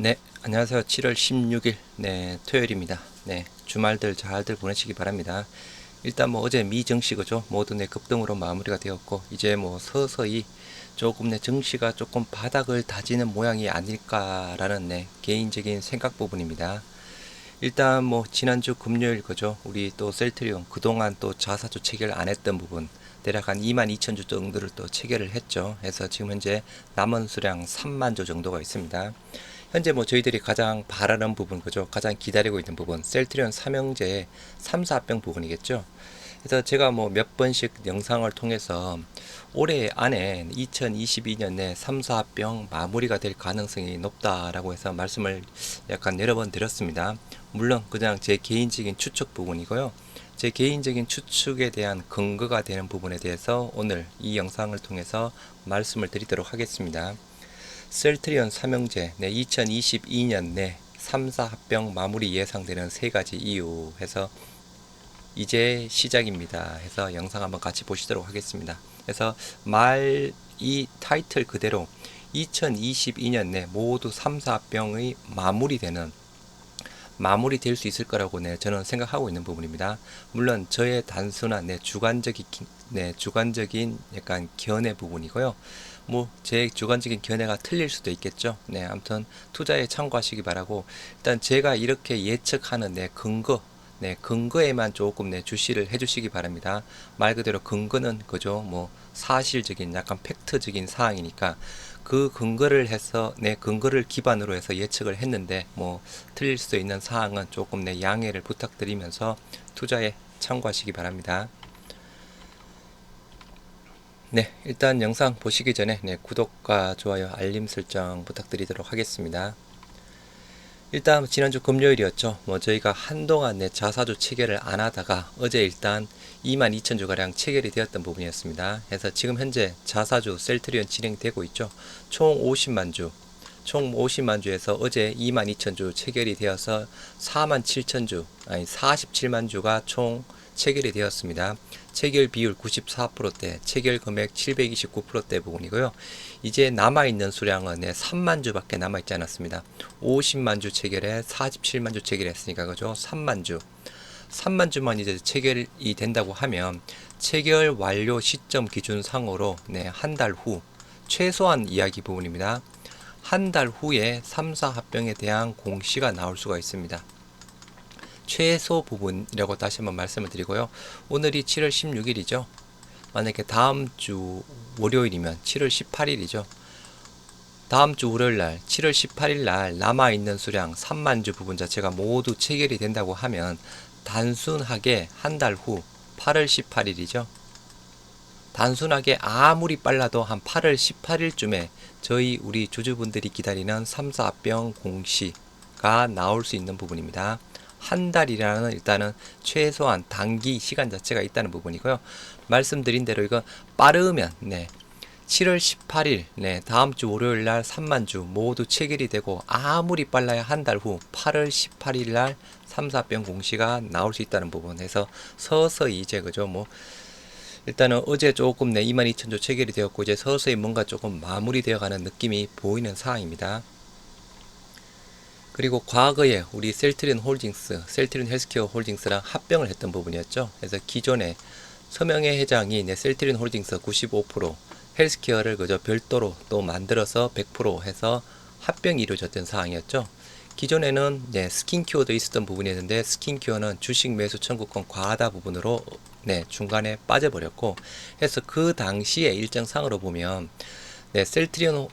네, 안녕하세요. 7월 16일, 네, 토요일입니다. 네, 주말들 잘들 보내시기 바랍니다. 일단 뭐 어제 미 증시그죠. 모두 내 급등으로 마무리가 되었고, 이제 뭐 서서히 조금 내 증시가 조금 바닥을 다지는 모양이 아닐까라는 내 개인적인 생각 부분입니다. 일단 뭐 지난주 금요일 그죠. 우리 또 셀트리온 그동안 또 자사주 체결 안 했던 부분 대략 한 22,000주 정도를 또 체결을 했죠. 해서 지금 현재 남은 수량 3만 주 정도가 있습니다. 현재 뭐 저희들이 가장 바라는 부분 그죠. 가장 기다리고 있는 부분 셀트리온 삼형제 3, 4병 부분이겠죠. 그래서 제가 뭐 몇 번씩 영상을 통해서 올해 안에 2022년 내 3, 4병 마무리가 될 가능성이 높다라고 해서 말씀을 약간 여러 번 드렸습니다. 물론 그냥 제 개인적인 추측 부분이고요. 제 개인적인 추측에 대한 근거가 되는 부분에 대해서 오늘 이 영상을 통해서 말씀을 드리도록 하겠습니다. 셀트리온 삼형제 2022년 내 3, 4합병 마무리 예상되는 세 가지 이유 해서 이제 시작입니다 해서 영상 한번 같이 보시도록 하겠습니다. 그래서 이 타이틀 그대로 2022년 내 모두 3, 4합병의 마무리될 수 있을 거라고 저는 생각하고 있는 부분입니다. 물론 저의 단순한 주관적인 약간 견해 부분이고요. 뭐 제 주관적인 견해가 틀릴 수도 있겠죠. 네, 아무튼 투자에 참고하시기 바라고 일단 제가 이렇게 예측하는 근거에만 조금 주시를 해주시기 바랍니다. 말 그대로 근거는 그죠. 뭐 사실적인 약간 팩트적인 사항이니까 그 근거를 기반으로 해서 예측을 했는데 뭐 틀릴 수 있는 사항은 조금 양해를 부탁드리면서 투자에 참고하시기 바랍니다. 네, 일단 영상 보시기 전에 구독과 좋아요, 알림 설정 부탁드리도록 하겠습니다. 일단 지난주 금요일이었죠. 뭐 저희가 한동안 자사주 체결을 안 하다가 어제 일단 22,000주 가량 체결이 되었던 부분이었습니다. 그래서 지금 현재 자사주 셀트리온 진행되고 있죠. 총 50만 주에서 어제 22,000주 체결이 되어서 47만 주가 총 체결이 되었습니다. 체결 비율 94%대, 체결 금액 729%대 부분이고요. 이제 남아있는 수량은 3만 주밖에 남아있지 않았습니다. 50만 주 체결에 47만 주 체결했으니까 그죠? 3만 주. 3만 주만 이제 체결이 된다고 하면 체결 완료 시점 기준상으로 한 달 후 최소한 이야기 부분입니다. 한 달 후에 3, 4합병에 대한 공시가 나올 수가 있습니다. 최소 부분이라고 다시 한번 말씀을 드리고요. 오늘이 7월 16일이죠. 만약에 다음 주 월요일이면 7월 18일이죠. 다음 주 월요일 날 7월 18일 날 남아있는 수량 3만 주 부분 자체가 모두 체결이 된다고 하면 단순하게 한 달 후 8월 18일이죠. 단순하게 아무리 빨라도 한 8월 18일쯤에 우리 주주분들이 기다리는 3, 4병 공시가 나올 수 있는 부분입니다. 한 달이라는 일단은 최소한 단기 시간 자체가 있다는 부분이고요. 말씀드린 대로 이건 빠르면 7월 18일 다음 주 월요일 날 3만 주 모두 체결이 되고 아무리 빨라야 한 달 후 8월 18일 날 3, 4병 공시가 나올 수 있다는 부분에서 서서히 이제 그죠 뭐 일단은 어제 조금 22,000주 체결이 되었고 이제 서서히 뭔가 조금 마무리되어 가는 느낌이 보이는 상황입니다. 그리고 과거에 우리 셀트리온 헬스케어 홀딩스랑 합병을 했던 부분이었죠. 그래서 기존에 서명혜 회장이 셀트리온 홀딩스 95%, 헬스케어를 그저 별도로 또 만들어서 100% 해서 합병이 이루어졌던 상황이었죠. 기존에는 스킨큐어도 있었던 부분이었는데 스킨큐어는 주식 매수 청구권 과다 부분으로 중간에 빠져버렸고 해서 그 당시에 일정상으로 보면 셀트리온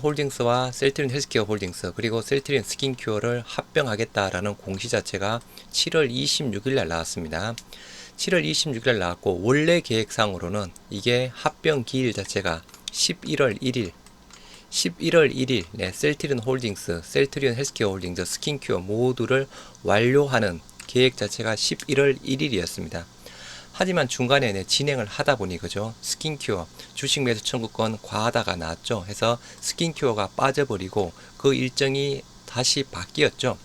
홀딩스와 셀트리온 헬스케어 홀딩스 그리고 셀트리온 스킨큐어를 합병하겠다라는 공시 자체가 7월 26일 날 나왔습니다. 7월 26일 날 나왔고 원래 계획상으로는 이게 합병 기일 자체가 11월 1일 셀트리온 홀딩스, 셀트리온 헬스케어 홀딩스, 스킨큐어 모두를 완료하는 계획 자체가 11월 1일이었습니다. 하지만 중간에 진행을 하다 보니 그죠 스킨큐어 주식 매수 청구권 과다가 나왔죠. 해서 스킨큐어가 빠져버리고 그 일정이 다시 바뀌었죠.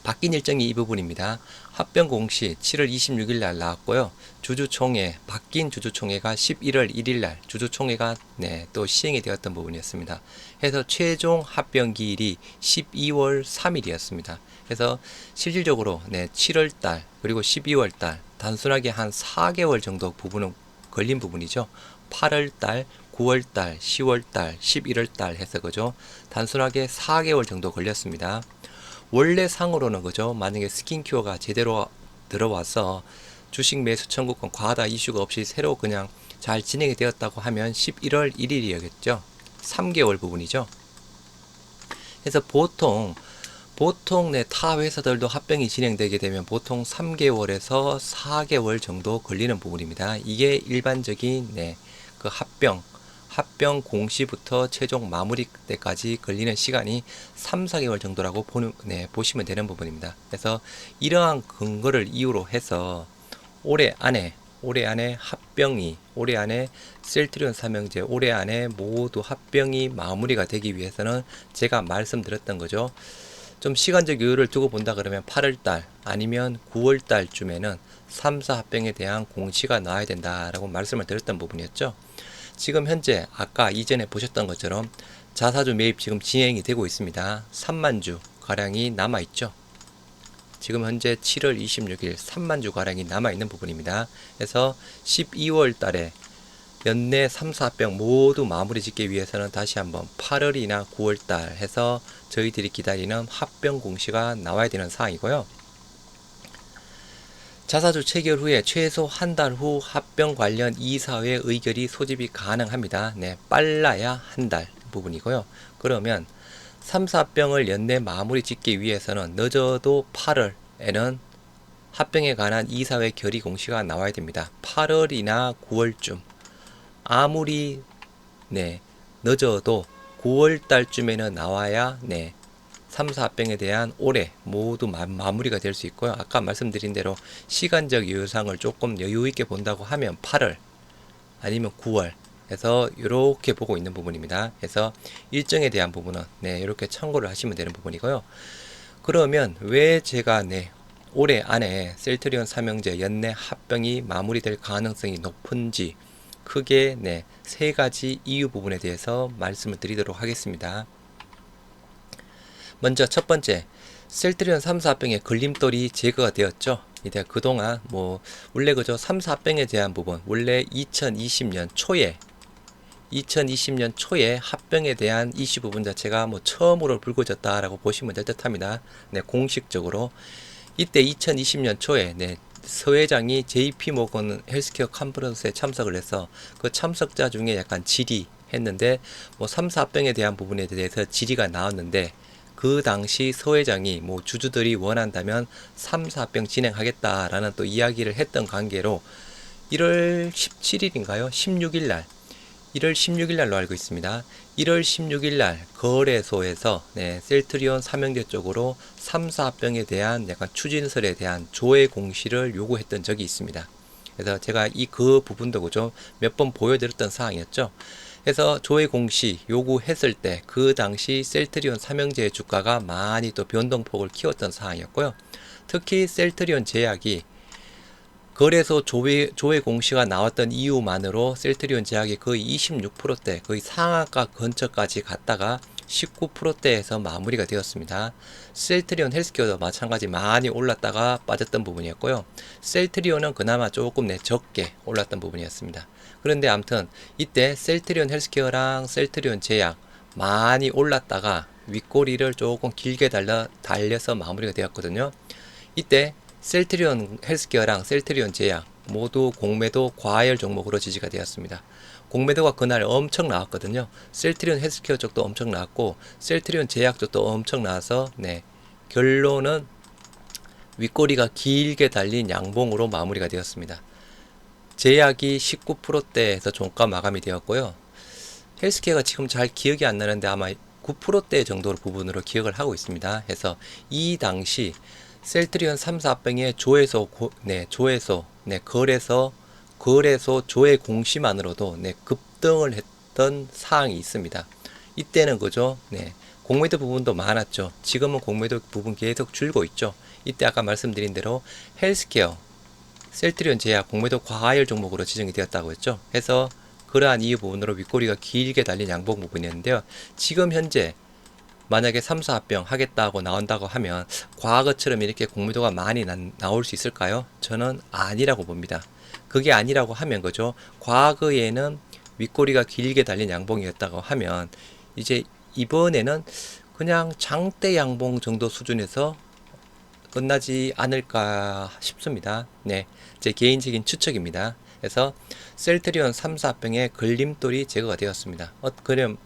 바뀐 일정이 이 부분입니다. 합병 공시 7월 26일 날 나왔고요. 주주총회, 바뀐 주주총회가 11월 1일 날 주주총회가 또 시행이 되었던 부분이었습니다. 해서 최종 합병 기일이 12월 3일이었습니다. 그래서 실질적으로 7월 달 그리고 12월 달 단순하게 한 4개월 정도 부분은 걸린 부분이죠. 8월 달, 9월 달, 10월 달, 11월 달 해서 그죠. 단순하게 4개월 정도 걸렸습니다. 원래 상으로는 그죠. 만약에 스킨큐어가 제대로 들어와서 주식 매수 청구권 과다 이슈가 없이 새로 그냥 잘 진행이 되었다고 하면 11월 1일이었겠죠. 3개월 부분이죠. 그래서 보통 타 회사들도 합병이 진행되게 되면 보통 3개월에서 4개월 정도 걸리는 부분입니다. 이게 일반적인 그 합병 공시부터 최종 마무리 때까지 걸리는 시간이 3, 4개월 정도라고 보시면 되는 부분입니다. 그래서 이러한 근거를 이유로 해서 올해 안에 올해 안에 셀트리온 삼형제 올해 안에 모두 합병이 마무리가 되기 위해서는 제가 말씀드렸던 거죠. 좀 시간적 여유를 두고 본다 그러면 8월달 아니면 9월달쯤에는 3사 합병에 대한 공시가 나와야 된다라고 말씀을 드렸던 부분이었죠. 지금 현재 아까 이전에 보셨던 것처럼 자사주 매입 지금 진행이 되고 있습니다. 3만 주 가량이 남아있죠. 지금 현재 7월 26일 3만 주 가량이 남아있는 부분입니다. 그래서 12월 달에 연내 3사 합병 모두 마무리 짓기 위해서는 다시 한번 8월이나 9월 달 해서 저희들이 기다리는 합병 공시가 나와야 되는 사항이고요. 자사주 체결 후에 최소 한 달 후 합병 관련 이사회 의결이 소집이 가능합니다. 빨라야 한 달 부분이고요. 그러면 3사 합병을 연내 마무리 짓기 위해서는 늦어도 8월에는 합병에 관한 이사회 결의 공시가 나와야 됩니다. 8월이나 9월쯤 아무리 늦어도 9월 달쯤에는 나와야 3사 합병에 대한 올해 모두 마무리가 될 수 있고요. 아까 말씀드린 대로 시간적 여유상을 조금 여유 있게 본다고 하면 8월 아니면 9월 해서 이렇게 보고 있는 부분입니다. 그래서 일정에 대한 부분은 이렇게 참고를 하시면 되는 부분이고요. 그러면 왜 제가 올해 안에 셀트리온 삼형제 연내 합병이 마무리될 가능성이 높은지 크게 세 가지 이유 부분에 대해서 말씀을 드리도록 하겠습니다. 먼저 첫 번째, 셀트리온 3사 합병의 걸림돌이 제거가 되었죠. 이제 그동안 원래 그저 3사 합병에 대한 부분 원래 2020년 초에 합병에 대한 이슈 부분 자체가 처음으로 불거졌다라고 보시면 될 듯합니다. 공식적으로 이때 2020년 초에 서 회장이 JP모건 헬스케어 컨퍼런스에 참석을 해서 그 참석자 중에 약간 질의했는데 3사 합병에 대한 부분에 대해서 질의가 나왔는데 그 당시 서 회장이 주주들이 원한다면 3사 합병 진행하겠다라는 또 이야기를 했던 관계로 1월 17일인가요? 16일 날 1월 16일 날로 알고 있습니다. 1월 16일 날 거래소에서 셀트리온 삼형제 쪽으로 3사 합병에 대한 약간 추진설에 대한 조회 공시를 요구했던 적이 있습니다. 그래서 제가 그 부분도 그죠 몇 번 보여드렸던 사항이었죠. 그래서 조회 공시 요구했을 때 그 당시 셀트리온 삼형제의 주가가 많이 또 변동폭을 키웠던 사항이었고요. 특히 셀트리온 제약이 거래소 조회 공시가 나왔던 이유만으로 셀트리온 제약이 거의 26%대 거의 상한가 근처까지 갔다가 19%대에서 마무리가 되었습니다. 셀트리온 헬스케어도 마찬가지 많이 올랐다가 빠졌던 부분이었고요. 셀트리온은 그나마 조금 적게 올랐던 부분이었습니다. 그런데 아무튼 이때 셀트리온 헬스케어랑 셀트리온 제약 많이 올랐다가 윗꼬리를 조금 길게 달려서 마무리가 되었거든요. 이때 셀트리온 헬스케어랑 셀트리온 제약 모두 공매도 과열 종목으로 지지가 되었습니다. 공매도가 그날 엄청 나왔거든요. 셀트리온 헬스케어 쪽도 엄청 나왔고 셀트리온 제약 쪽도 엄청 나와서 결론은 윗꼬리가 길게 달린 양봉으로 마무리가 되었습니다. 제약이 19%대에서 종가 마감이 되었고요. 헬스케어가 지금 잘 기억이 안 나는데 아마 9%대 정도 부분으로 기억을 하고 있습니다. 그래서 이 당시 셀트리온 3사 합병의 거래소 조회 공시만으로도 급등을 했던 사항이 있습니다. 이때는 그죠 공매도 부분도 많았죠. 지금은 공매도 부분 계속 줄고 있죠. 이때 아까 말씀드린 대로 헬스케어, 셀트리온 제약 공매도 과열 종목으로 지정이 되었다고 했죠. 해서 그러한 이유 부분으로 윗꼬리가 길게 달린 양봉 부분이었는데요. 지금 현재 만약에 3사 합병 하겠다고 나온다고 하면 과거처럼 이렇게 공매도가 많이 나올 수 있을까요? 저는 아니라고 봅니다. 그게 아니라고 하면 그죠. 과거에는 윗꼬리가 길게 달린 양봉이었다고 하면 이제 이번에는 그냥 장대 양봉 정도 수준에서 끝나지 않을까 싶습니다. 네, 제 개인적인 추측입니다. 그래서 셀트리온 3사 합병의 걸림돌이 제거가 되었습니다. 그럼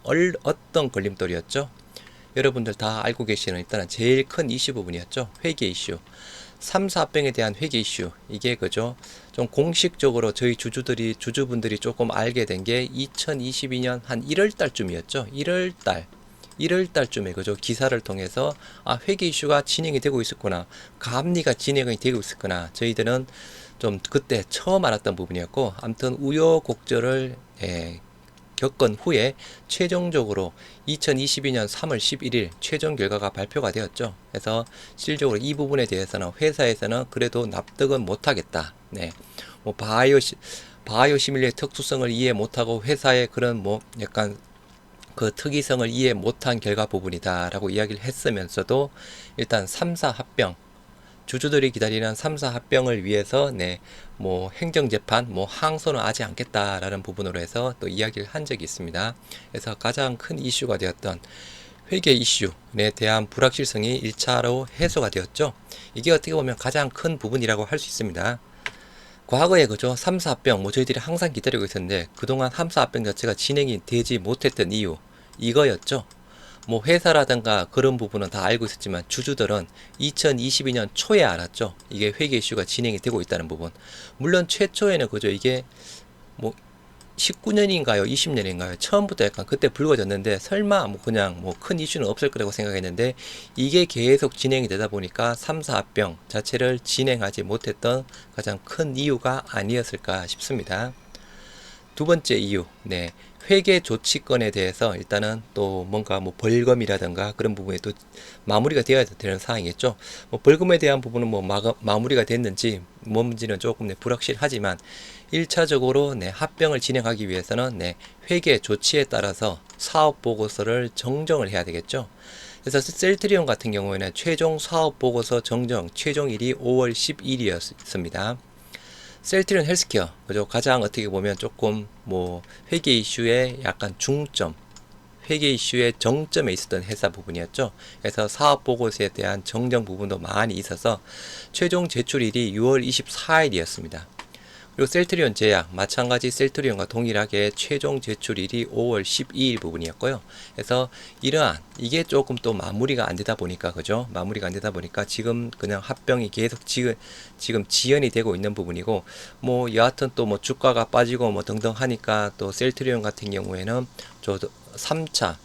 어떤 걸림돌이었죠? 여러분들 다 알고 계시는 일단은 제일 큰 이슈 부분이었죠. 회계 이슈. 3사 합병에 대한 회계 이슈. 이게 그죠. 좀 공식적으로 저희 주주분들이 조금 알게 된 게 2022년 한 1월 달쯤이었죠. 1월 달쯤에 그죠. 기사를 통해서 회계 이슈가 진행이 되고 있었구나. 감리가 진행이 되고 있었구나. 저희들은 좀 그때 처음 알았던 부분이었고, 아무튼 우여곡절을 겪은 후에 최종적으로 2022년 3월 11일 최종 결과가 발표가 되었죠. 그래서 실질적으로 이 부분에 대해서는 회사에서는 그래도 납득은 못하겠다. 네, 뭐 바이오 시밀리의 특수성을 이해 못하고 회사의 그런 뭐 약간 그 특이성을 이해 못한 결과 부분이다라고 이야기를 했으면서도 일단 3사 합병, 주주들이 기다리는 3사 합병을 위해서 뭐 행정재판, 뭐 항소는 하지 않겠다라는 부분으로 해서 또 이야기를 한 적이 있습니다. 그래서 가장 큰 이슈가 되었던 회계 이슈에 대한 불확실성이 1차로 해소가 되었죠. 이게 어떻게 보면 가장 큰 부분이라고 할 수 있습니다. 과거에 그죠 3사 합병 뭐 저희들이 항상 기다리고 있었는데 그동안 3사 합병 자체가 진행이 되지 못했던 이유 이거였죠. 뭐 회사라든가 그런 부분은 다 알고 있었지만 주주들은 2022년 초에 알았죠. 이게 회계 이슈가 진행이 되고 있다는 부분. 물론 최초에는 그죠 이게 뭐 19년인가요 20년인가요 처음부터 약간 그때 불거졌는데 설마 뭐 그냥 뭐 큰 이슈는 없을 거라고 생각했는데 이게 계속 진행이 되다 보니까 3사 합병 자체를 진행하지 못했던 가장 큰 이유가 아니었을까 싶습니다. 두 번째 이유, 회계 조치권에 대해서 일단은 또 뭔가 뭐 벌금이라든가 그런 부분에 또 마무리가 되어야 되는 사항이겠죠. 뭐 벌금에 대한 부분은 뭐 마무리가 됐는지 뭔지는 조금 불확실하지만 1차적으로 합병을 진행하기 위해서는 회계 조치에 따라서 사업 보고서를 정정을 해야 되겠죠. 그래서 셀트리온 같은 경우에는 최종 사업 보고서 정정 최종일이 5월 10일이었습니다. 셀트리온 헬스케어 그죠 가장 어떻게 보면 조금 뭐 회계 이슈의 약간 중점 회계 이슈의 정점에 있었던 회사 부분이었죠. 그래서 사업 보고서에 대한 정정 부분도 많이 있어서 최종 제출일이 6월 24일이었습니다. 그리고 셀트리온 제약 마찬가지 셀트리온과 동일하게 최종 제출일이 5월 12일 부분이었고요. 그래서 이러한 이게 조금 또 마무리가 안 되다 보니까 그죠? 마무리가 안 되다 보니까 지금 그냥 합병이 계속 지금 지연이 되고 있는 부분이고 뭐 여하튼 또 뭐 주가가 빠지고 뭐 등등 하니까 또 셀트리온 같은 경우에는 저 3차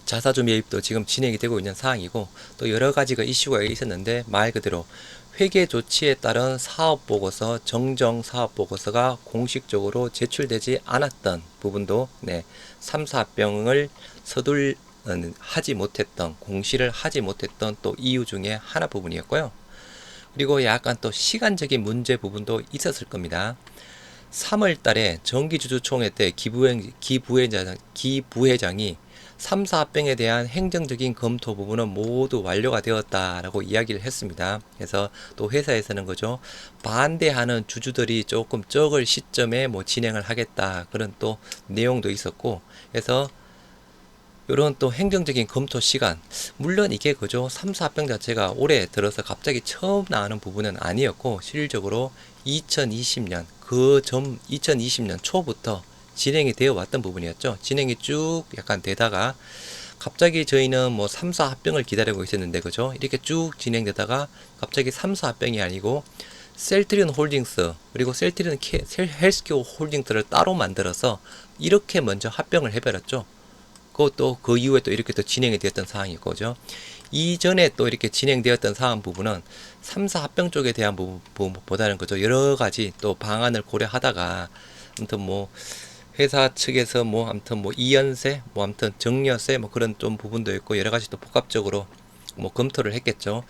자사주 매입도 지금 진행이 되고 있는 상황이고 또 여러 가지가 이슈가 있었는데 말 그대로 회계 조치에 따른 사업보고서, 정정 사업보고서가 공식적으로 제출되지 않았던 부분도 3사 합병을 하지 못했던, 공시를 하지 못했던 또 이유 중에 하나 부분이었고요. 그리고 약간 또 시간적인 문제 부분도 있었을 겁니다. 3월 달에 정기주주총회 때 기부회장이 3사 합병에 대한 행정적인 검토 부분은 모두 완료가 되었다라고 이야기를 했습니다. 그래서 또 회사에서는 그죠 반대하는 주주들이 조금 적을 시점에 뭐 진행을 하겠다 그런 또 내용도 있었고 그래서 이런 또 행정적인 검토 시간 물론 이게 그죠 3사 합병 자체가 올해 들어서 갑자기 처음 나오는 부분은 아니었고 실질적으로 2020년 2020년 초부터 진행이 되어 왔던 부분이었죠. 진행이 쭉 약간 되다가 갑자기 저희는 뭐 3사 합병을 기다리고 있었는데 그죠? 이렇게 쭉 진행되다가 갑자기 3사 합병이 아니고 셀트리온 홀딩스 그리고 셀트리온 헬스케어 홀딩스를 따로 만들어서 이렇게 먼저 합병을 해버렸죠. 그것도 그 이후에 또 이렇게 또 진행이 되었던 상황이고 그죠? 이전에 또 이렇게 진행되었던 상황 부분은 3사 합병 쪽에 대한 부분보다는 그죠? 여러 가지 또 방안을 고려하다가 아무튼 뭐 회사 측에서 뭐 아무튼 뭐 이연세, 뭐 아무튼 정려세 뭐 그런 좀 부분도 있고 여러 가지 또 복합적으로 뭐 검토를 했겠죠.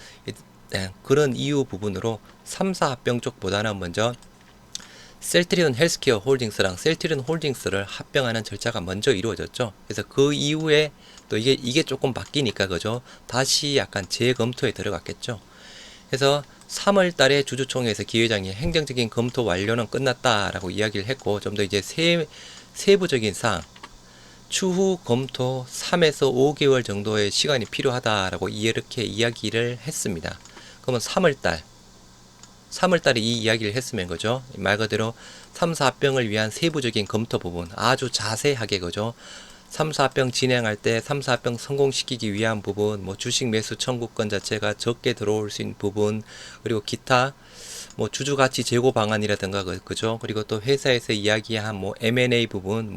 네, 그런 이유 부분으로 3사 합병 쪽보다는 먼저 셀트리온 헬스케어 홀딩스랑 셀트리온 홀딩스를 합병하는 절차가 먼저 이루어졌죠. 그래서 그 이후에 또 이게 조금 바뀌니까 그죠. 다시 약간 재검토에 들어갔겠죠. 그래서 3월 달에 주주총회에서 기회장이 행정적인 검토 완료는 끝났다라고 이야기를 했고 좀 더 이제 세부적인 사항 추후 검토 3에서 5개월 정도의 시간이 필요하다라고 이렇게 이야기를 했습니다. 그러면 3월달에 이 이야기를 했으면 그죠? 말 그대로 3사 합병을 위한 세부적인 검토 부분 아주 자세하게 그죠? 3사 합병 진행할 때 3사 합병 성공시키기 위한 부분 뭐 주식 매수 청구권 자체가 적게 들어올 수 있는 부분 그리고 기타 뭐 주주 가치 제고 방안이라든가 그죠? 그리고 또 회사에서 이야기한 뭐 M&A 부분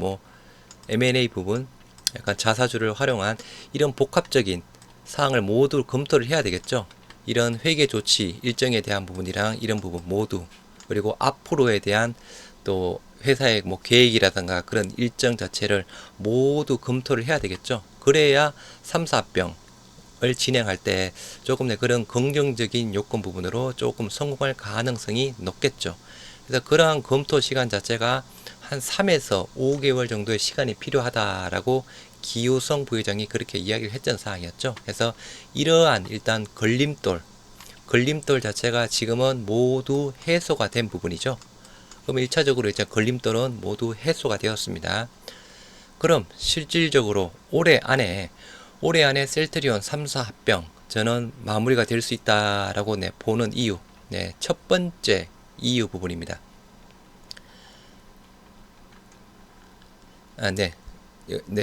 약간 자사주를 활용한 이런 복합적인 사항을 모두 검토를 해야 되겠죠. 이런 회계 조치 일정에 대한 부분이랑 이런 부분 모두 그리고 앞으로에 대한 또 회사의 뭐 계획이라든가 그런 일정 자체를 모두 검토를 해야 되겠죠. 그래야 3사 합병을 진행할 때 조금 더 그런 긍정적인 요건 부분으로 조금 성공할 가능성이 높겠죠. 그래서 그러한 검토 시간 자체가 한 3에서 5개월 정도의 시간이 필요하다라고 기호성 부회장이 그렇게 이야기를 했던 사항이었죠. 그래서 이러한 일단 걸림돌 자체가 지금은 모두 해소가 된 부분이죠. 그럼 1차적으로 이제 걸림돌은 모두 해소가 되었습니다. 그럼 실질적으로 올해 안에 셀트리온 3사 합병 저는 마무리가 될 수 있다라고 보는 이유 첫 번째 이유 부분입니다.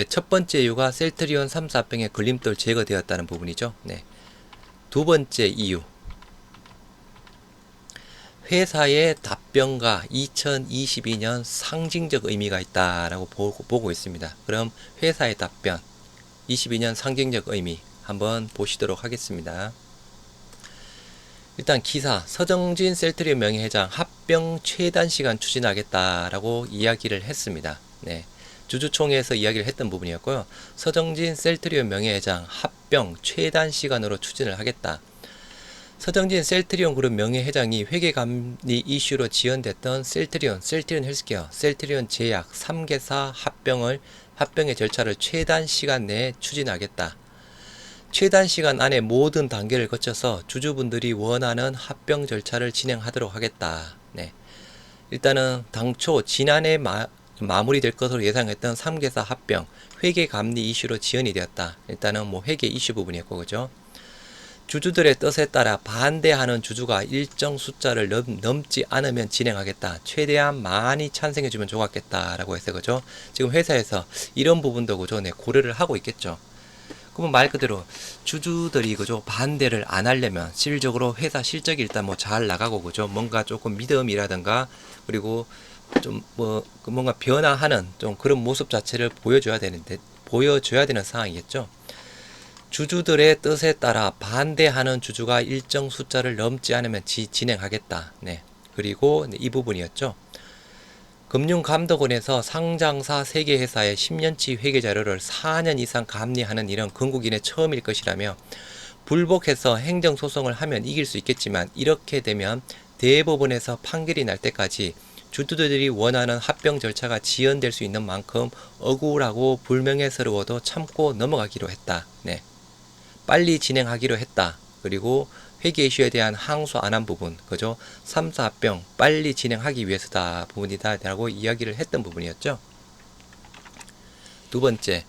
첫 번째 이유가 셀트리온 3사 합병의 걸림돌 제거되었다는 부분이죠. 두 번째 이유 회사의 답변과 2022년 상징적 의미가 있다라고 보고 있습니다. 그럼 회사의 답변 22년 상징적 의미 한번 보시도록 하겠습니다. 일단 기사 서정진 셀트리온 명예회장 합병 최단 시간 추진하겠다라고 이야기를 했습니다. 주주총회에서 이야기를 했던 부분이었고요. 서정진 셀트리온 명예회장 합병 최단 시간으로 추진을 하겠다. 서정진 셀트리온 그룹 명예회장이 회계감리 이슈로 지연됐던 셀트리온 헬스케어, 셀트리온 제약 3개사 합병의 절차를 최단 시간 내에 추진하겠다. 최단 시간 안에 모든 단계를 거쳐서 주주분들이 원하는 합병 절차를 진행하도록 하겠다. 일단은 당초 지난해 마무리될 것으로 예상했던 3개사 합병 회계감리 이슈로 지연이 되었다. 일단은 뭐 회계 이슈 부분이었고 그죠? 주주들의 뜻에 따라 반대하는 주주가 일정 숫자를 넘지 않으면 진행하겠다. 최대한 많이 찬성해주면 좋았겠다라고 해서 그죠? 지금 회사에서 이런 부분도 그죠? 고려를 하고 있겠죠. 그러면 말 그대로 주주들이 그죠? 반대를 안 하려면 실질적으로 회사 실적이 일단 뭐 잘 나가고 그죠? 뭔가 조금 믿음이라든가 그리고 좀 뭐 뭔가 변화하는 좀 그런 모습 자체를 보여줘야 되는 상황이겠죠. 주주들의 뜻에 따라 반대하는 주주가 일정 숫자를 넘지 않으면 진행하겠다. 그리고 이 부분이었죠. 금융감독원에서 상장사 3개 회사의 10년치 회계자료를 4년 이상 감리하는 일은 건국인의 처음일 것이라며 불복해서 행정소송을 하면 이길 수 있겠지만 이렇게 되면 대법원에서 판결이 날 때까지 주주들이 원하는 합병 절차가 지연될 수 있는 만큼 억울하고 불명예스러워도 참고 넘어가기로 했다. 빨리 진행하기로 했다. 그리고 회계 이슈에 대한 항소 안 한 부분, 그죠? 3사 합병 빨리 진행하기 위해서다 부분이다 라고 이야기를 했던 부분이었죠. 두 번째,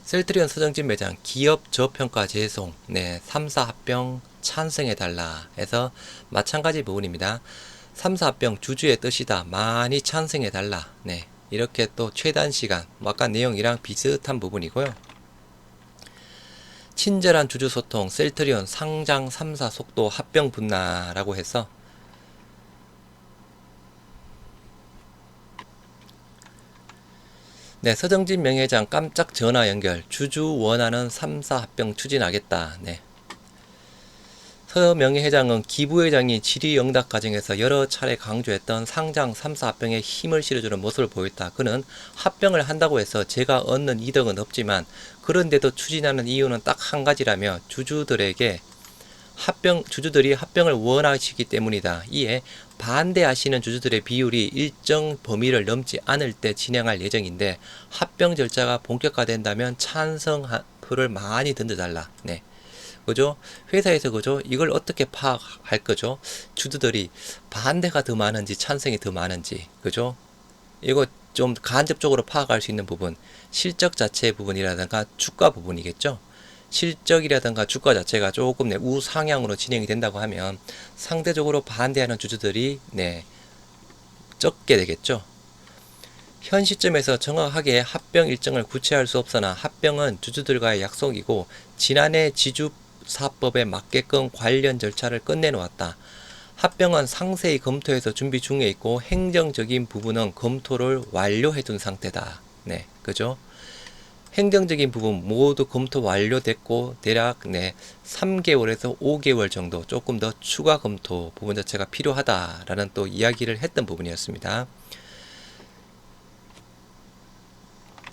셀트리온 서정진 매장 기업 저평가 재송 3사 합병 찬성해달라 해서 마찬가지 부분입니다. 3사 합병 주주의 뜻이다. 많이 찬성해달라. 이렇게 또 최단 시간, 아까 내용이랑 비슷한 부분이고요. 친절한 주주 소통, 셀트리온 상장 3사 속도 합병 분나라고 해서 서정진 명예회장 깜짝 전화 연결, 주주 원하는 3사 합병 추진하겠다. 서명희 회장은 기부회장이 질의응답 과정에서 여러 차례 강조했던 상장 3사 합병에 힘을 실어주는 모습을 보였다. 그는 합병을 한다고 해서 제가 얻는 이득은 없지만 그런데도 추진하는 이유는 딱 한 가지라며 주주들이 합병을 원하시기 때문이다. 이에 반대하시는 주주들의 비율이 일정 범위를 넘지 않을 때 진행할 예정인데 합병 절차가 본격화된다면 찬성표를 많이 던져달라. 네. 그죠? 회사에서 그죠? 이걸 어떻게 파악할 거죠? 주주들이 반대가 더 많은지 찬성이 더 많은지 그죠? 이거 좀 간접적으로 파악할 수 있는 부분, 실적 자체의 부분이라든가 주가 부분이겠죠? 실적이라든가 주가 자체가 조금 우상향으로 진행이 된다고 하면 상대적으로 반대하는 주주들이 적게 되겠죠. 현 시점에서 정확하게 합병 일정을 구체할 수 없으나 합병은 주주들과의 약속이고 지난해 지주사법에 맞게끔 관련 절차를 끝내놓았다. 합병은 상세히 검토해서 준비 중에 있고 행정적인 부분은 검토를 완료해둔 상태다. 네, 그죠? 행정적인 부분 모두 검토 완료됐고 대략 3개월에서 5개월 정도 조금 더 추가 검토 부분 자체가 필요하다라는 또 이야기를 했던 부분이었습니다.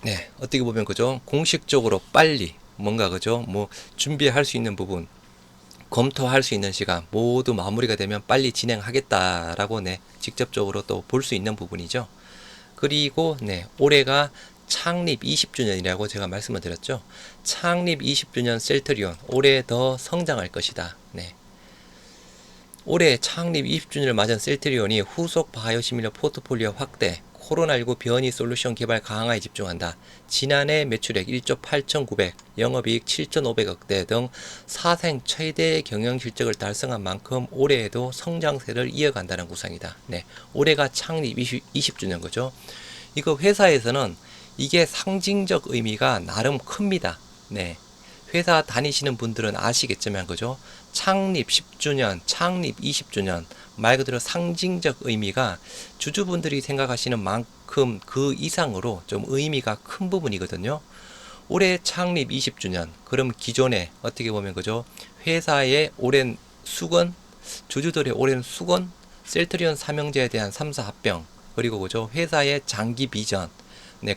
네, 어떻게 보면 그죠? 공식적으로 빨리 뭔가 그죠? 뭐 준비할 수 있는 부분, 검토할 수 있는 시간 모두 마무리가 되면 빨리 진행하겠다라고 직접적으로 또 볼 수 있는 부분이죠. 그리고 올해가 창립 20주년이라고 제가 말씀을 드렸죠. 창립 20주년 셀트리온 올해 더 성장할 것이다. 올해 창립 20주년을 맞은 셀트리온이 후속 바이오시밀러 포트폴리오 확대, 코로나19 변이 솔루션 개발 강화에 집중한다. 지난해 매출액 1조 8,900, 영업이익 7,500억대 등 사생 최대 경영 실적을 달성한 만큼 올해에도 성장세를 이어간다는 구상이다. 올해가 창립 20주년 거죠. 이거 회사에서는 이게 상징적 의미가 나름 큽니다. 회사 다니시는 분들은 아시겠지만 그죠? 창립 10주년, 창립 20주년 말 그대로 상징적 의미가 주주분들이 생각하시는 만큼 그 이상으로 좀 의미가 큰 부분이거든요. 올해 창립 20주년 그럼 기존에 어떻게 보면 그죠? 회사의 오랜 수건, 주주들의 오랜 수건, 셀트리온 삼형제에 대한 3사 합병 그리고 그죠? 회사의 장기 비전,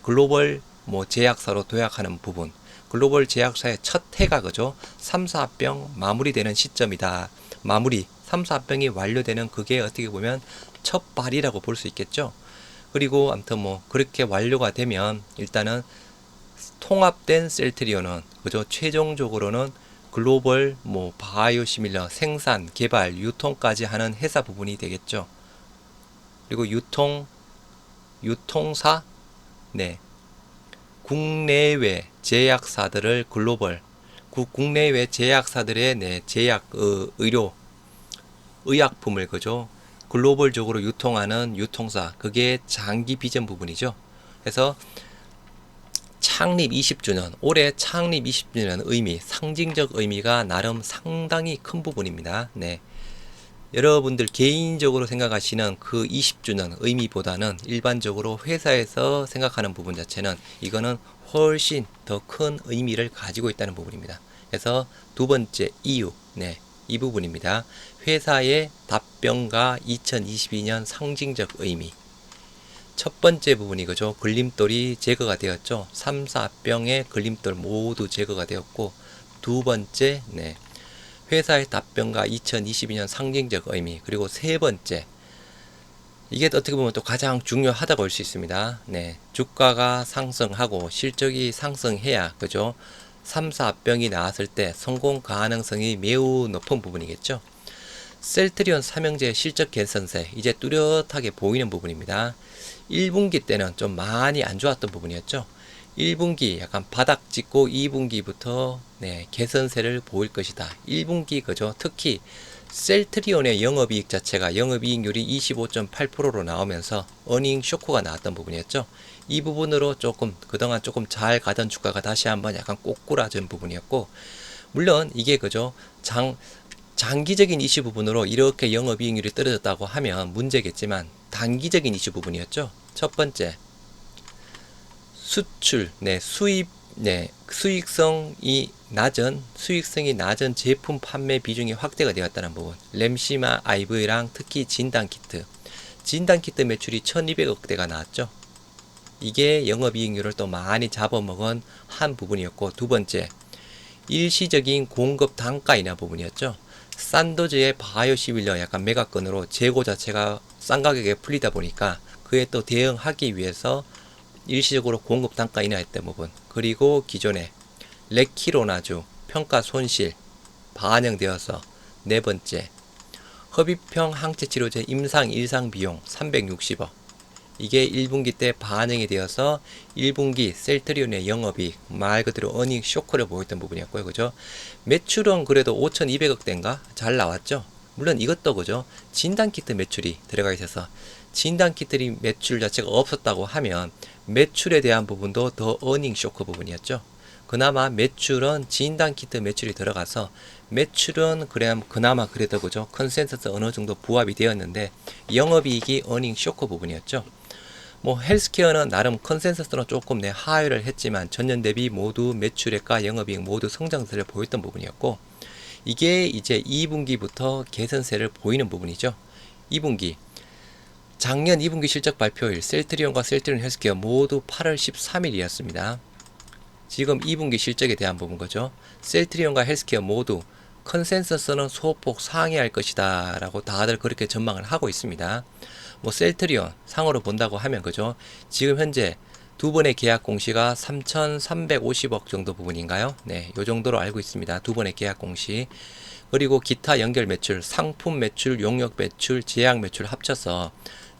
글로벌 제약사로 도약하는 부분 글로벌 제약사의 첫 해가 그죠? 3사 합병 마무리되는 시점이다. 3사 합병이 완료되는 그게 어떻게 보면 첫 발이라고 볼 수 있겠죠. 그리고 아무튼 그렇게 완료가 되면 일단은 통합된 셀트리온은 그죠? 최종적으로는 글로벌 바이오시밀러 생산, 개발, 유통까지 하는 회사 부분이 되겠죠. 그리고 유통사 국내외 제약사들을 글로벌 국내외 제약사들의 제약 의약품을 그죠 글로벌적으로 유통하는 유통사 그게 장기 비전 부분이죠. 그래서 창립 20주년 올해 창립 20주년 의미 상징적 의미가 나름 상당히 큰 부분입니다. 여러분들 개인적으로 생각하시는 그 20주년 의미보다는 일반적으로 회사에서 생각하는 부분 자체는 이거는 훨씬 더 큰 의미를 가지고 있다는 부분입니다. 그래서 두 번째 이유, 이 부분입니다. 회사의 답변과 2022년 상징적 의미. 첫 번째 부분이 그죠? 걸림돌이 제거가 되었죠. 3사 합병의 걸림돌 모두 제거가 되었고 두 번째, 회사의 답변과 2022년 상징적 의미 그리고 세 번째 이게 어떻게 보면 또 가장 중요하다고 볼 수 있습니다. 주가가 상승하고 실적이 상승해야 그죠? 3사 합병이 나왔을 때 성공 가능성이 매우 높은 부분이겠죠. 셀트리온 삼형제의 실적 개선세 이제 뚜렷하게 보이는 부분입니다. 1분기 때는 좀 많이 안 좋았던 부분이었죠. 1분기 약간 바닥 찍고 2분기부터 개선세를 보일 것이다. 1분기 그죠? 특히 셀트리온의 영업이익 자체가 영업이익률이 25.8%로 나오면서 어닝 쇼크가 나왔던 부분이었죠. 이 부분으로 조금 그동안 조금 잘 가던 주가가 다시 한번 약간 꼬꾸라진 부분이었고 물론 이게 그죠? 장기적인 이슈 부분으로 이렇게 영업이익률이 떨어졌다고 하면 문제겠지만 단기적인 이슈 부분이었죠. 첫 번째 수출, 수입, 수익성이 낮은 수익성이 낮은 제품 판매 비중이 확대가 되었다는 부분. 램시마 IV랑 특히 진단키트. 진단키트 매출이 1200억대가 나왔죠. 이게 영업이익률을 또 많이 잡아먹은 한 부분이었고, 두 번째, 일시적인 공급 단가 인하 부분이었죠. 산도즈의 바이오시밀러 약간 매각건으로 재고 자체가 싼 가격에 풀리다 보니까 그에 또 대응하기 위해서 일시적으로 공급 단가 인하했던 부분, 그리고 기존에 레키로나주 평가 손실 반영되어서, 네 번째, 흡입형 항체 치료제 임상 일상 비용 360억, 이게 1분기 때 반영이 되어서 1분기 셀트리온의 영업이익 말 그대로 어닝 쇼크를 보였던 부분이었고요. 그죠? 매출은 그래도 5,200억대인가 잘 나왔죠. 물론 이것도 그죠? 진단키트 매출이 들어가 있어서 진단키트 매출 자체가 없었다고 하면 매출에 대한 부분도 더 어닝 쇼크 부분이었죠. 그나마 매출은 진단키트 매출이 들어가서 매출은 그나마 그래도 그죠? 컨센서스 어느 정도 부합이 되었는데 영업이익이 어닝 쇼크 부분이었죠. 뭐 헬스케어는 나름 컨센서스는 조금 하회를 했지만 전년 대비 모두 매출액과 영업이익 모두 성장세를 보였던 부분이었고, 이게 이제 2분기부터 개선세를 보이는 부분이죠. 2분기 작년 2분기 실적 발표일 셀트리온과 셀트리온 헬스케어 모두 8월 13일이었습니다. 지금 2분기 실적에 대한 부분 거죠. 셀트리온과 헬스케어 모두 컨센서스는 소폭 상회할 것이다 라고 다들 그렇게 전망을 하고 있습니다. 뭐 셀트리온 상으로 본다고 하면 그죠, 지금 현재 두 번의 계약 공시가 3,350억 정도 부분인가요? 네, 요 정도로 알고 있습니다. 두 번의 계약 공시. 그리고 기타 연결 매출, 상품 매출, 용역 매출, 제약 매출 합쳐서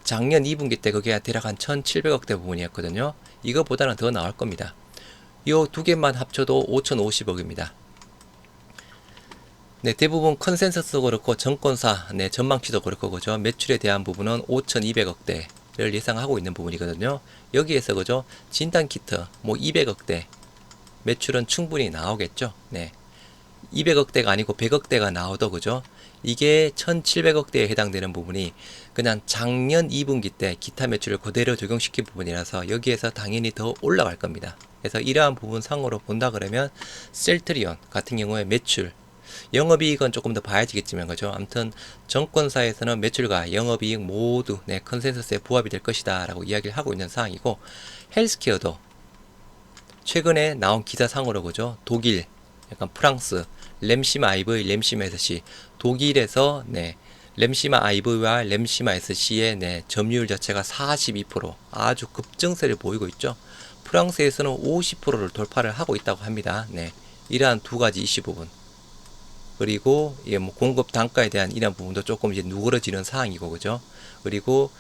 작년 2분기 때 그게 대략 한 1,700억대 부분이었거든요. 이거보다는 더 나올 겁니다. 요 두 개만 합쳐도 5,050억입니다. 네, 대부분 컨센서스도 그렇고 정권사 전망치도 그렇고 그죠, 매출에 대한 부분은 5,200억대를 예상하고 있는 부분이거든요. 여기에서 그죠, 진단키트 뭐 200억대 매출은 충분히 나오겠죠. 네, 200억대가 아니고 100억대가 나오도 그죠, 이게 1,700억대에 해당되는 부분이 그냥 작년 2분기 때 기타 매출을 그대로 적용시킨 부분이라서 여기에서 당연히 더 올라갈 겁니다. 그래서 이러한 부분 상으로 본다 그러면 셀트리온 같은 경우에 매출, 영업이익은 조금 더 봐야지겠지만 그죠. 아무튼 정권사에서는 매출과 영업이익 모두 컨센서스에 부합이 될 것이다 라고 이야기를 하고 있는 상황이고, 헬스케어도 최근에 나온 기사상으로 그죠, 독일, 약간 프랑스, 램시마 IV, 램시마 SC, 독일에서 램시마 IV와 램시마 SC의 점유율 자체가 42% 아주 급증세를 보이고 있죠. 프랑스에서는 50%를 돌파를 하고 있다고 합니다. 이러한 두 가지 이슈 부분, 그리고 뭐 공급 단가에 대한 이런 부분도 조금 이제 누그러지는 상황이고 그죠. 그리고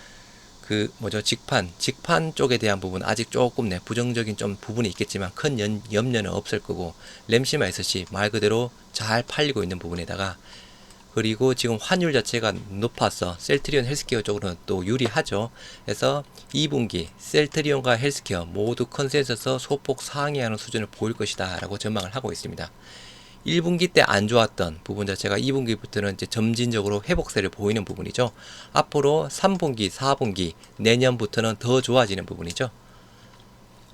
직판 쪽에 대한 부분 아직 조금 부정적인 좀 부분이 있겠지만 큰 염려는 없을 거고, 램시마 SC 말 그대로 잘 팔리고 있는 부분에다가, 그리고 지금 환율 자체가 높아서 셀트리온 헬스케어 쪽으로는 또 유리하죠. 그래서 2분기 셀트리온과 헬스케어 모두 컨센서스 소폭 상회하는 수준을 보일 것이다 라고 전망을 하고 있습니다. 1분기 때 안 좋았던 부분 자체가 2분기부터는 이제 점진적으로 회복세를 보이는 부분이죠. 앞으로 3분기, 4분기, 내년부터는 더 좋아지는 부분이죠.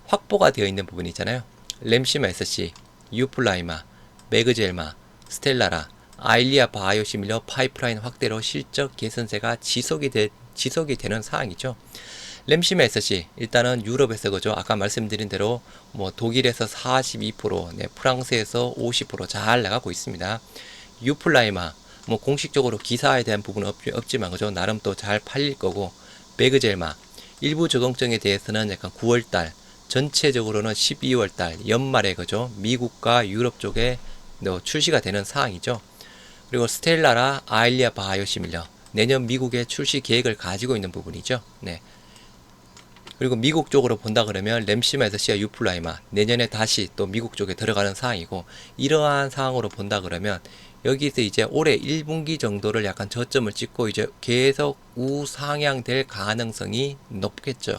확보가 되어 있는 부분이잖아요. 램시마 SC, 유플라이마, 매그젤마, 스텔라라, 아일리아 바이오시밀러 파이프라인 확대로 실적 개선세가 지속이 되는 상황이죠. 램시마 SC 일단은 유럽에서 그죠, 아까 말씀드린 대로 뭐 독일에서 42%, 프랑스에서 50% 잘 나가고 있습니다. 유플라이마 뭐 공식적으로 기사에 대한 부분은 없지만 그죠, 나름 또 잘 팔릴 거고, 매그젤마 일부 적응증에 대해서는 약간 9월달, 전체적으로는 12월달 연말에 그죠, 미국과 유럽 쪽에 출시가 되는 상황이죠. 그리고 스텔라라, 아일리아 바이오시밀러 내년 미국에 출시 계획을 가지고 있는 부분이죠. 그리고 미국 쪽으로 본다 그러면 램시마 SC와 유플라이마 내년에 다시 또 미국 쪽에 들어가는 상황이고, 이러한 상황으로 본다 그러면 여기서 이제 올해 1분기 정도를 약간 저점을 찍고 이제 계속 우상향될 가능성이 높겠죠.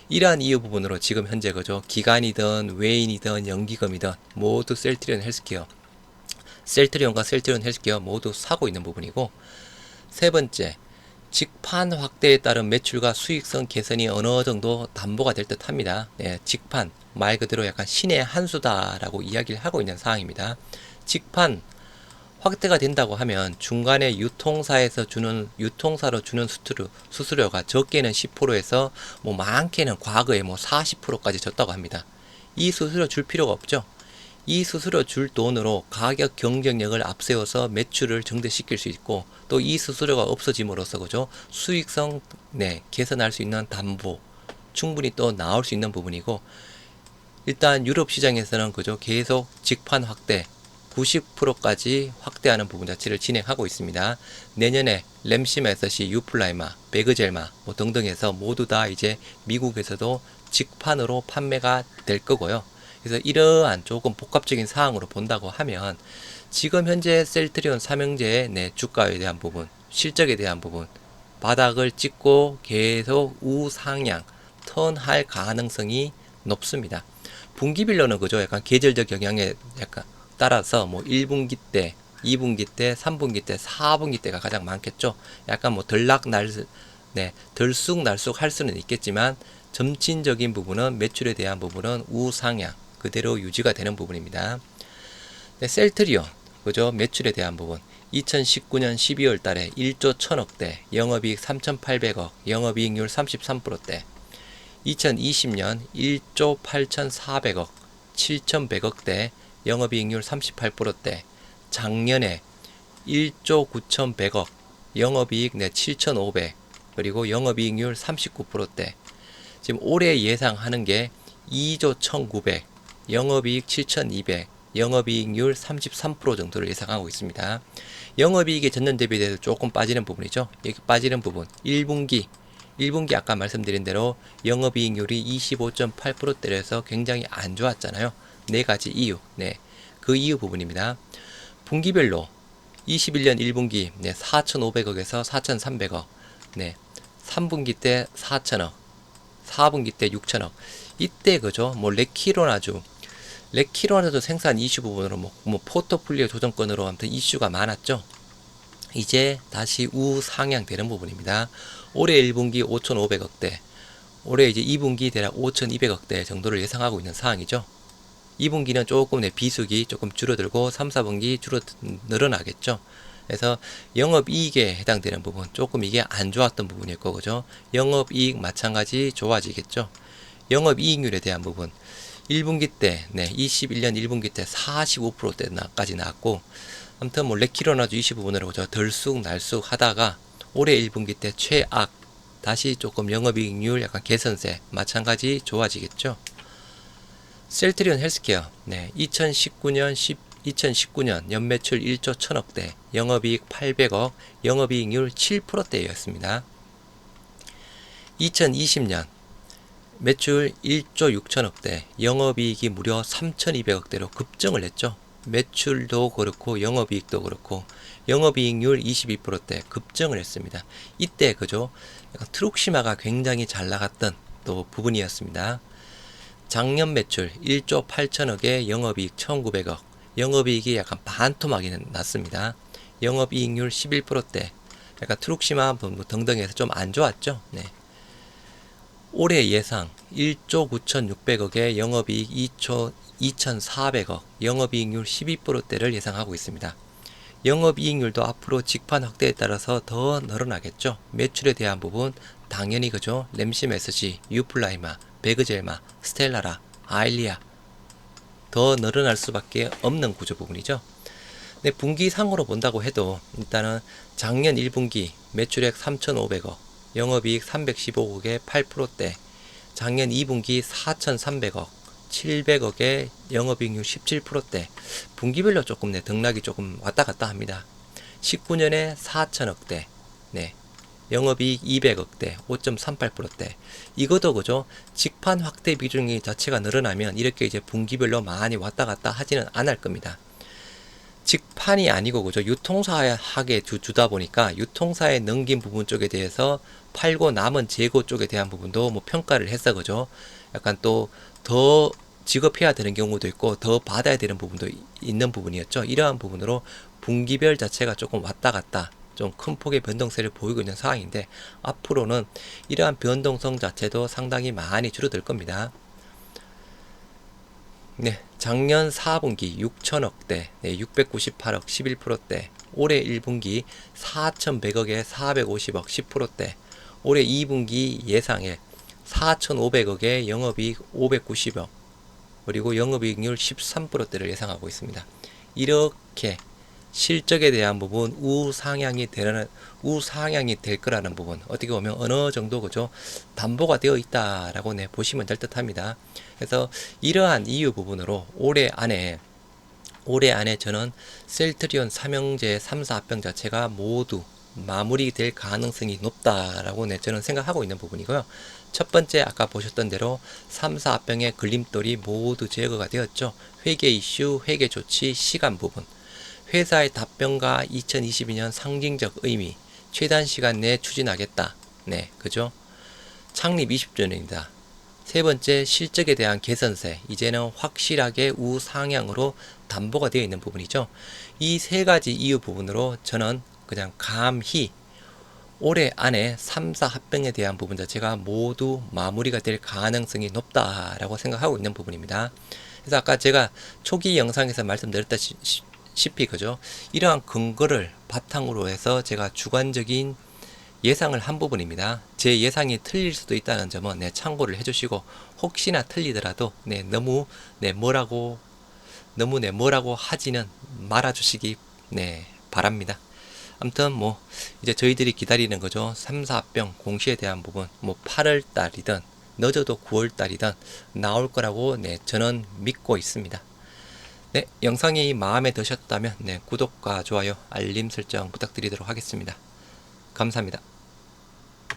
이러한 이유 부분으로 지금 현재 그죠, 기관이든 외인이든 연기금이든 모두 셀트리온 헬스케어, 셀트리온과 셀트리온 헬스케어 모두 사고 있는 부분이고, 세 번째, 직판 확대에 따른 매출과 수익성 개선이 어느 정도 담보가 될 듯 합니다. 네, 직판 말 그대로 약간 신의 한 수다라고 이야기를 하고 있는 상황입니다. 직판 확대가 된다고 하면 중간에 유통사로 주는 수수료가 적게는 10%에서 뭐 많게는 과거에 뭐 40%까지 줬다고 합니다. 이 수수료 줄 필요가 없죠. 이 수수료 줄 돈으로 가격 경쟁력을 앞세워서 매출을 증대시킬 수 있고, 또 이 수수료가 없어짐으로써 그죠, 수익성 개선할 수 있는 담보 충분히 또 나올 수 있는 부분이고, 일단 유럽 시장에서는 그죠, 계속 직판 확대 90%까지 확대하는 부분 자체를 진행하고 있습니다. 내년에 램시메서시, 유플라이마, 베그젤마 뭐 등등 해서 모두 다 이제 미국에서도 직판으로 판매가 될 거고요. 그래서 이러한 조금 복합적인 사항으로 본다고 하면 지금 현재 셀트리온 삼형제의 주가에 대한 부분, 실적에 대한 부분, 바닥을 찍고 계속 우상향 턴할 가능성이 높습니다. 분기별로는 그죠, 약간 계절적 영향에 약간 따라서 뭐 1분기 때, 2분기 때, 3분기 때, 4분기 때가 가장 많겠죠. 약간 뭐 들쑥날쑥 할 수는 있겠지만 점진적인 부분은, 매출에 대한 부분은 우상향 그대로 유지가 되는 부분입니다. 셀트리온 그죠, 매출에 대한 부분 2019년 12월 달에 1조 1000억대, 영업이익 3,800억, 영업이익률 33%대, 2020년 1조 8,400억, 7,100억대, 영업이익률 38%대, 작년에 1조 9,100억, 영업이익 7,500, 그리고 영업이익률 39%대, 지금 올해 예상하는 게 2조 1,900, 영업이익 7,200, 영업이익률 33% 정도를 예상하고 있습니다. 영업이익의 전년 대비에 대해서 조금 빠지는 부분이죠. 여기 빠지는 부분 1분기 아까 말씀드린 대로 영업이익률이 25.8%대에서 굉장히 안 좋았잖아요. 네 가지 이유, 그 이유 부분입니다. 분기별로 21년 1분기 4,500억에서 4,300억, 3분기 때 4,000억, 4분기 때 6,000억. 이때 그죠, 뭐 레키로나주 생산 이슈 부분으로 뭐 포트폴리오 조정권으로 아무튼 이슈가 많았죠. 이제 다시 우상향되는 부분입니다. 올해 1분기 5,500억대, 올해 이제 2분기 대략 5,200억대 정도를 예상하고 있는 상황이죠. 2분기는 조금 비수기 조금 줄어들고 3, 4분기 늘어나겠죠. 그래서 영업이익에 해당되는 부분, 조금 이게 안 좋았던 부분일 거죠. 영업이익 마찬가지 좋아지겠죠. 영업이익률에 대한 부분 1분기 때 21년 1분기 때 45%대까지 나왔고, 아무튼 뭐 레키로나주 이슈 부분으로 그죠, 들쑥날쑥 하다가 올해 1분기 때 최악, 다시 조금 영업이익률 약간 개선세 마찬가지 좋아지겠죠. 셀트리온 헬스케어 2019년 연매출 1조 1000억대, 영업이익 800억, 영업이익률 7%대였습니다. 2020년 매출 1조 6천억대, 영업이익이 무려 3,200억대로 급증을 했죠. 매출도 그렇고 영업이익도 그렇고 영업이익률 22%대 급증을 했습니다. 이때 그죠, 트룩시마가 굉장히 잘 나갔던 또 부분이었습니다. 작년 매출 1조 8천억에 영업이익 1,900억, 영업이익이 약간 반토막이 났습니다. 영업이익률 11%대, 약간 트룩시마 등등해서 좀 안 좋았죠. 올해 예상 1조 9,600억에 영업이익 2,400억, 영업이익률 12%대를 예상하고 있습니다. 영업이익률도 앞으로 직판 확대에 따라서 더 늘어나겠죠. 매출에 대한 부분 당연히 그죠, 램시메스시, 유플라이마, 베그젤마, 스텔라라, 아일리아 더 늘어날 수밖에 없는 구조 부분이죠. 분기상으로 본다고 해도 일단은 작년 1분기 매출액 3,500억, 영업이익 315억에 8%대, 작년 2분기 4,300억, 700억에 영업이익률 17%대, 분기별로 조금 등락이 조금 왔다 갔다 합니다. 19년에 4,000억대, 영업이익 200억대, 5.38%대. 이것도 그죠, 직판 확대 비중이 자체가 늘어나면 이렇게 이제 분기별로 많이 왔다 갔다 하지는 않을 겁니다. 직판이 아니고 그죠, 유통사하게 주다 보니까 유통사에 넘긴 부분 쪽에 대해서 팔고 남은 재고 쪽에 대한 부분도 뭐 평가를 했어 그죠. 약간 또 더 지급해야 되는 경우도 있고 더 받아야 되는 부분도 있는 부분이었죠. 이러한 부분으로 분기별 자체가 조금 왔다 갔다 좀 큰 폭의 변동세를 보이고 있는 상황인데 앞으로는 이러한 변동성 자체도 상당히 많이 줄어들 겁니다. 네, 작년 4분기 6천억대, 네, 698억 11%대, 올해 1분기 4,100억에 450억 10%대, 올해 2분기 예상액 4,500억에 영업이익 590억, 그리고 영업이익률 13%대를 예상하고 있습니다. 이렇게 실적에 대한 부분 우상향이 될 거라는 부분 어떻게 보면 어느 정도 그죠 담보가 되어 있다라고 보시면 될 듯합니다. 그래서 이러한 이유 부분으로 올해 안에 저는 셀트리온 삼형제 3사 합병 자체가 모두 마무리될 가능성이 높다라고 저는 생각하고 있는 부분이고요. 첫 번째 아까 보셨던 대로 3사 합병의 걸림돌이 모두 제거가 되었죠. 회계 이슈, 회계 조치, 시간 부분. 회사의 답변과 2022년 상징적 의미, 최단 시간 내에 추진하겠다. 네, 그죠? 창립 20주년입니다. 세 번째, 실적에 대한 개선세. 이제는 확실하게 우상향으로 담보가 되어 있는 부분이죠. 이 세 가지 이유 부분으로 저는 그냥 감히 올해 안에 3사 합병에 대한 부분 자체가 모두 마무리가 될 가능성이 높다라고 생각하고 있는 부분입니다. 그래서 아까 제가 초기 영상에서 말씀드렸다시피 그죠? 이러한 근거를 바탕으로 해서 제가 주관적인 예상을 한 부분입니다. 제 예상이 틀릴 수도 있다는 점은 참고를 해주시고 혹시나 틀리더라도 너무 뭐라고 하지는 말아주시기 바랍니다. 아무튼 뭐 이제 저희들이 기다리는 거죠. 3사 합병 공시에 대한 부분 8월 달이든 늦어도 9월 달이든 나올 거라고 저는 믿고 있습니다. 네, 영상이 마음에 드셨다면 구독과 좋아요, 알림 설정 부탁드리도록 하겠습니다. 감사합니다.